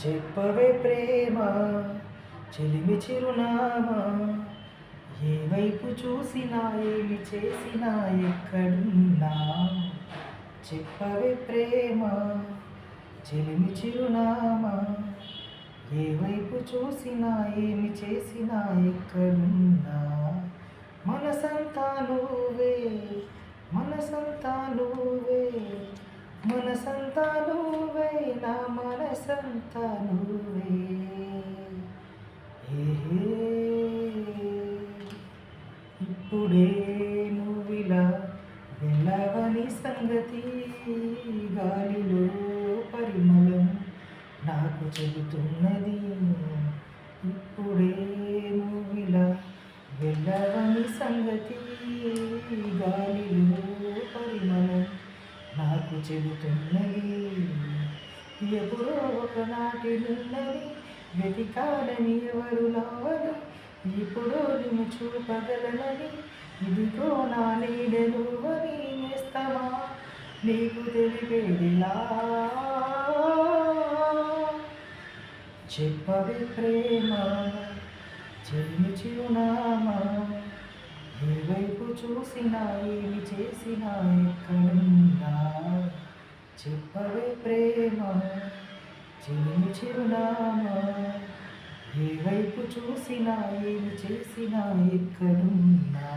చెప్పవే ప్రేమ చెలిమి చిరునామా ఏ వైపు చూసినా ఏమి చేసినా ఎక్కడున్నా చెప్పవే ప్రేమ చెలిమి చిరునామా ఏ వైపు చూసినా ఏమి చేసినా ఎక్కడున్నా మనసంతా నువ్వే మనసంతా నువ్వే మనసంతా నువ్వే నా మనసంతా నువ్వే ఏ ఇప్పుడే నువ్విలా వెళ్ళవని సంగతి గాలిలో పరిమళం నాకు చెబుతున్నది ఇప్పుడే నువ్విలా వెళ్ళవని సంగతి గాలిలో పరిమళం నాకు చెబుతున్నది ఎప్పుడో ఒకనాటి నున్నది వెతికాలని ఎవరు నవ్వని ఇప్పుడు నిన్ను చూపగలనని ఇదిగో నా నీడెనువని నేస్తమా నీకు తెలిపేదిలా చెప్పవే ప్రేమ చెల్లి చిరునామా ఏ వైపు చూసినా ఏమి చేసినా ఎక్కడున్నా చెప్పవే ప్రేమ చెల్లి చిరునామా ఏ వైపు చూసినా ఏమి చేసినా ఎక్కడున్నా